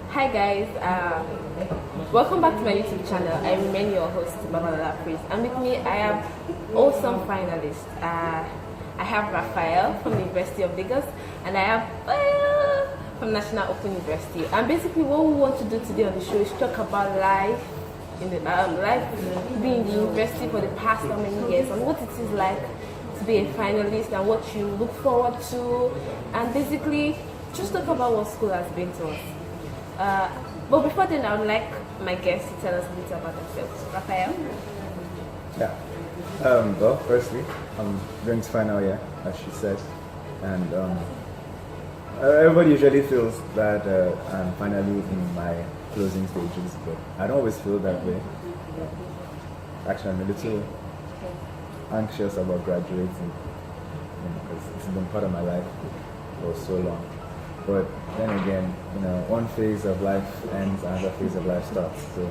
Hi guys, welcome back to my YouTube channel. I remain your host, Babalola Praise, and with me I have awesome finalists. I have Raphael from the University of Lagos, and I have from National Open University. And basically, what we want to do today on the show is talk about life in the life being in the university for the past how many years, and what it is like to be a finalist, and what you look forward to, and basically just talk about what school has been to us. But before then, I would like my guests to tell us a bit about themselves. Raphael? Yeah. Well, firstly, I'm going to final year, as she said, and everybody usually feels that I'm finally in my closing stages, but I don't always feel that way. Actually, I'm a little anxious about graduating, because it's been part of my life for so long. But then again, one phase of life ends, another phase of life starts. So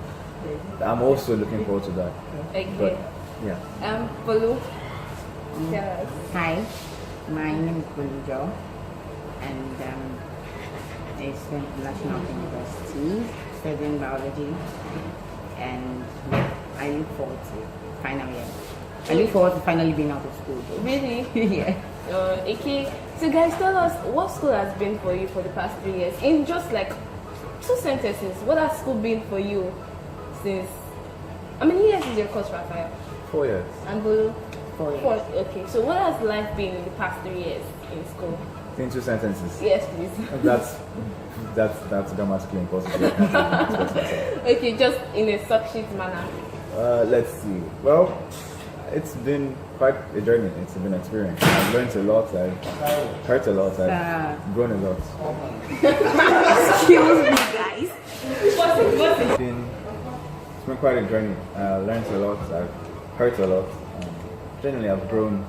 I'm also looking forward to that. Okay. But, yeah. Bolu, tell us. Hi, my name is Bolujo, and I study at National University studying biology, and I look forward to final year. I look forward to finally being out of school. Though. Really? Yeah. Okay. So guys, tell us what school has been for you for the past 3 years. In just like 2 sentences, what has school been for you since? How many years is your course, Raphael? 4 years. And Bolu? 4 years. 4. Okay. So what has life been in the past 3 years in school? In 2 sentences. Yes, please. That's grammatically impossible. Okay, just in a suck sheet manner. Let's see. Well, it's been quite a journey. It's been an experience. I've learned a lot. I've hurt a lot. I've grown a lot. Excuse me, guys. It's been quite a journey. I've learned a lot. I've hurt a lot. Generally, I've grown.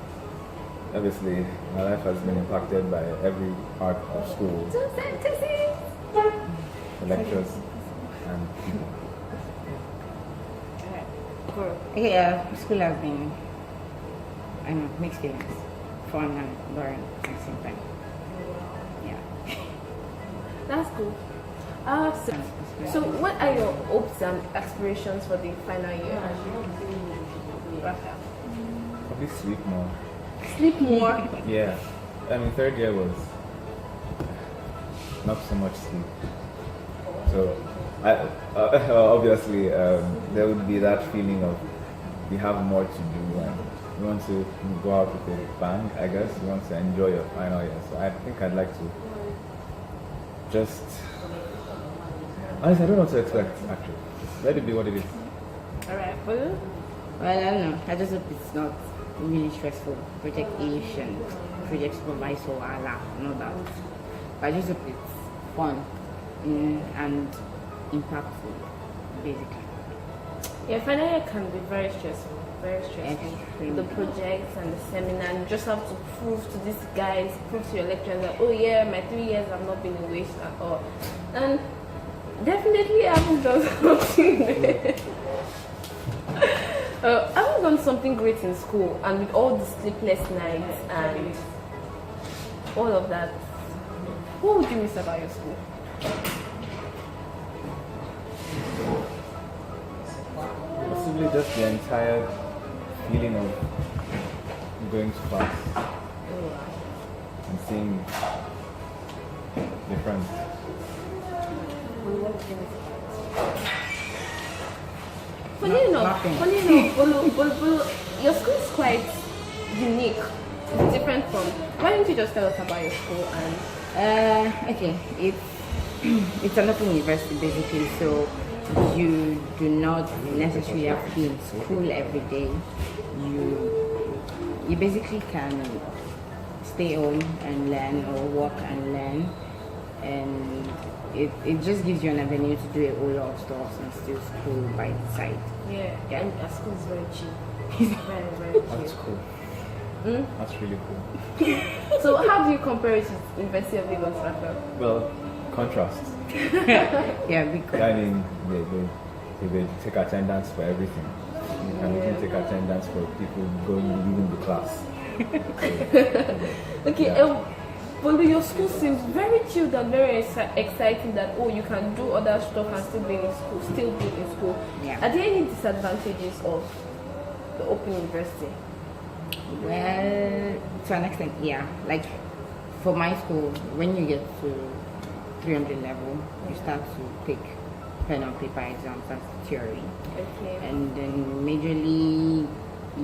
Obviously, my life has been impacted by every part of school, 2 sentences. the lectures, and people. Okay, school has been, I know, mixed feelings, fun and boring at the same time. Yeah. That's cool. So what are your hopes and aspirations for the final year? Raphael? Probably sleep more. Sleep more. Yeah, I mean, 3rd year was not so much sleep. So, obviously, there would be that feeling of we have more to do and you want to go out with a bang, I guess. You want to enjoy your final year. So, I think I'd like to just. Honestly, I don't know what to expect, actually. Let it be what it is. Alright, Bolu? Well, I don't know. I just hope it's not really stressful. Project ish and project supervisor, and all that. But I just hope it's fun and impactful, basically. Yeah, final year can be very stressful. Very stressful. Extremely. The projects and the seminar, and you just have to prove to these guys, prove to your lecturers that, oh yeah, my 3 years have not been a waste at all. And definitely I haven't done something I haven't done something great in school, and with all the sleepless nights and all of that, what would you miss about your school? Possibly just the entire feeling of going to class and seeing your friends. Funny enough, Bolu, your school is quite unique. It's different from. Why don't you just tell us about your school and? Okay, it's an open university basically, so you do not necessarily have to be in school every day. You basically can stay home and learn, or work and learn, and it just gives you an avenue to do a whole lot of stuff and still school by the side. Yeah. And our school is very cheap. It's very, very cheap. That's cool. That's really cool. So how do you compare it to University of Lagos, Raphael? Well, contrast. Yeah, because I mean, they take attendance for everything. You can even take attendance for people going leaving the class. Okay, Yeah. But your school seems very chilled and very exciting that you can do other stuff and still be in school, Yeah. Are there any disadvantages of the Open University? Well, to an extent, yeah. Like for my school, when you get to 300 level, you start to take pen and paper exams, that's theory. Okay. And then majorly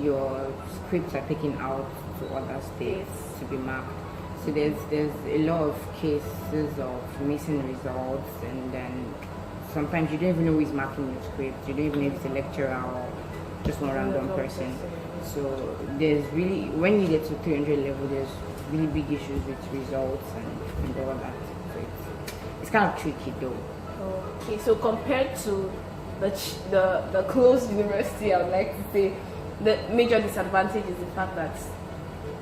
your scripts are taken out to other states to be marked. So there's a lot of cases of missing results, and then sometimes you don't even know who is marking your script. You don't even know if it's a lecturer or just one random person. So there's really, when you get to 300 level, there's really big issues with results and all that. So it's kind of tricky though. Okay, so compared to the closed university, I would like to say the major disadvantage is the fact that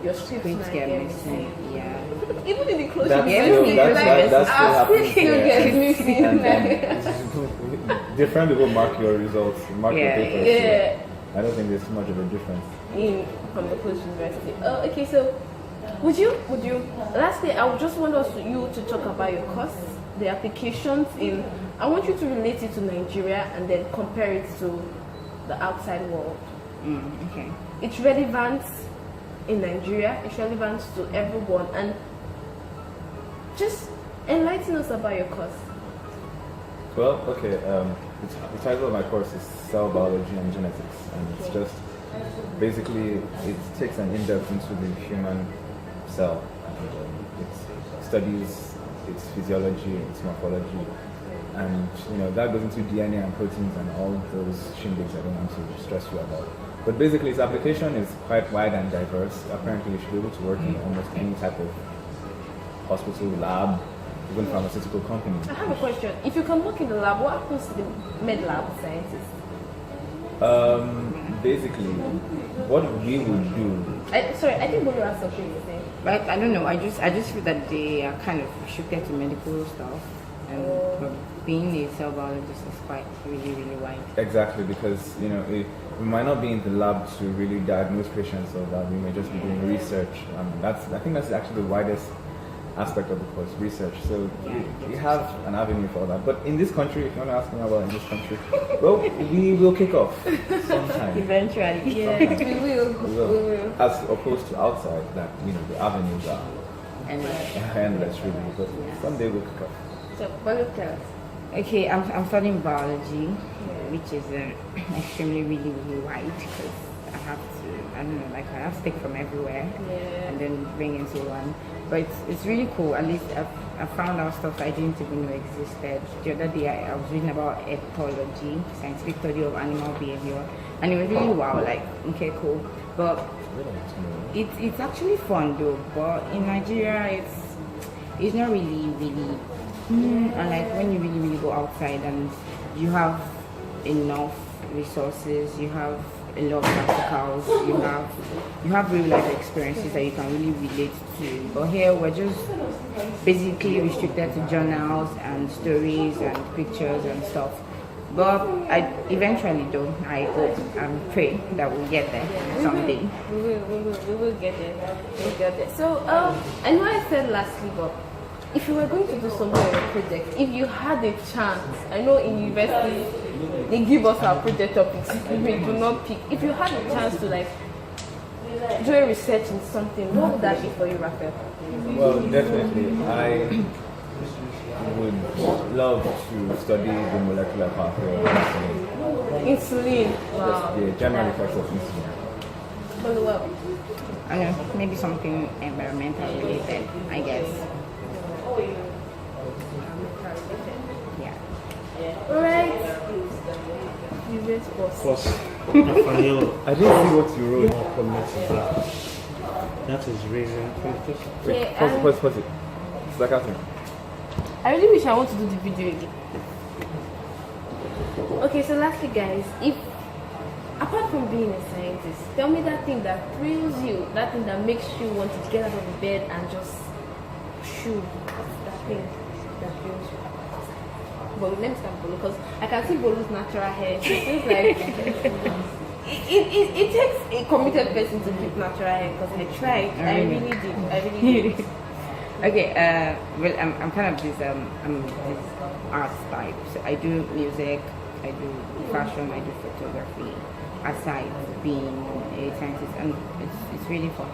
your scripts Scripts might get get missing, missing. yeah. Even in the closed That's university, still- like, that still our happens script still there. gets missing. And like, different people mark your results, mark your Yeah, papers. yeah. So I don't think there's too much of a difference. From the closed university. Okay, so would you lastly I would just want you to talk about your course, the applications in I want you to relate it to Nigeria and then compare it to the outside world. Okay. It's relevant in Nigeria, it's relevant to everyone, and just enlighten us about your course. Well, okay. The title of my course is Cell Biology and Genetics, and it's just basically it takes an in-depth into the human cell, and it studies its physiology, its morphology, and that goes into DNA and proteins and all those shindigs I don't want to stress you about. But basically, its application is quite wide and diverse. Apparently, you should be able to work in almost any type of hospital, lab, even pharmaceutical company. I have a question. If you can work in the lab, what happens to the med lab scientists? Basically, what we would do. I think Bolo has something to say. But I don't know. I just feel that they are kind of restricted to medical stuff, and but being a cell biologist is quite really wide. Exactly, because we might not be in the lab to really diagnose patients, or that we may just be doing research. I think that's actually the widest aspect of the course, research. So we have an avenue for that. But in this country, if you want to ask me about in this country, well, we will kick off sometime. Eventually. Yeah, we will. As opposed to outside, that the avenues are And endless, really. But someday we'll kick off. So, Bolo, tell us. okay, I'm studying biology, which is extremely really wide because I have to take from everywhere and then bring into one. But it's really cool. At least I found out stuff I didn't even know existed. The other day I was reading about ethology, scientific study of animal behavior, and it was really wow. Like, okay, cool. But it's actually fun though. But in Nigeria, it's not really. And like when you really go outside and you have enough resources, you have a lot of practicals, you have real life experiences that you can really relate to. But here we're just basically restricted to journals and stories and pictures and stuff. But eventually though, I hope and pray that we'll get there someday. We will get there. We'll get there. So I know I said lastly, but if you were going to do something on a project, if you had a chance, I know in university they give us our project topics, we do not pick. If you had a chance to do a research in something, what would that be for you, Raphael? Well, definitely. I would love to study the molecular pathway of insulin. Insulin. Wow. The general effects of insulin. Well, I don't know, maybe something environmental related, I guess. Yeah. alright. You raise boss. Plus, Raphael, I didn't see what you wrote. more comment to that. That is raising competition. Okay, Pause it. It's like happening. I really wish I want to do the video again. Okay, so lastly guys, if apart from being a scientist, tell me that thing that thrills you, that thing that makes you want to get out of bed and just shoot. What's that thing that thrills you? Bolu, let me start Bolu because I can see Bolu's natural hair. It seems like it takes a committed person to keep natural hair because I tried. I really did. Okay, well, I'm kind of this arts type. So I do music, I do fashion, I do photography, aside being a scientist, and it's really fun.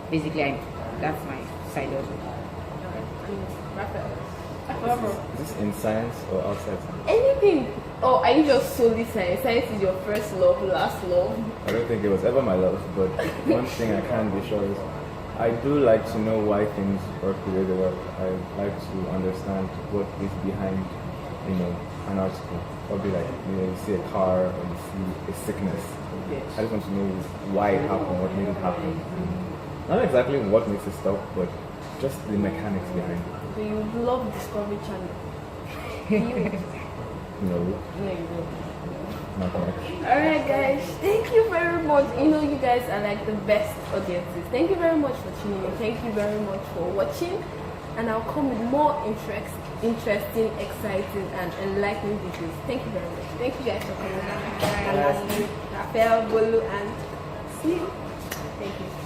Basically, that's my side hustle. Raphael. Is this in science or outside science? Anything. Oh, are you just solely science? Science is your first love, last love. I don't think it was ever my love, but one thing I can be sure is I do like to know why things work the way they work. I like to understand what is behind, an article. Probably like, you see a car or you see a sickness. Yes. I just want to know why it happened, what made it happen. Not exactly what makes it stop, but just the mechanics behind it. Do you love Discovery Channel? You? No, No, you don't. not much. Alright guys, thank you very much. You guys are like the best audiences. Thank you very much for tuning in. Thank you very much for watching. And I'll come with more interesting, exciting and enlightening videos. Thank you very much. Thank you guys for coming. And lastly, Raphael, Bolu and see you. Thank you.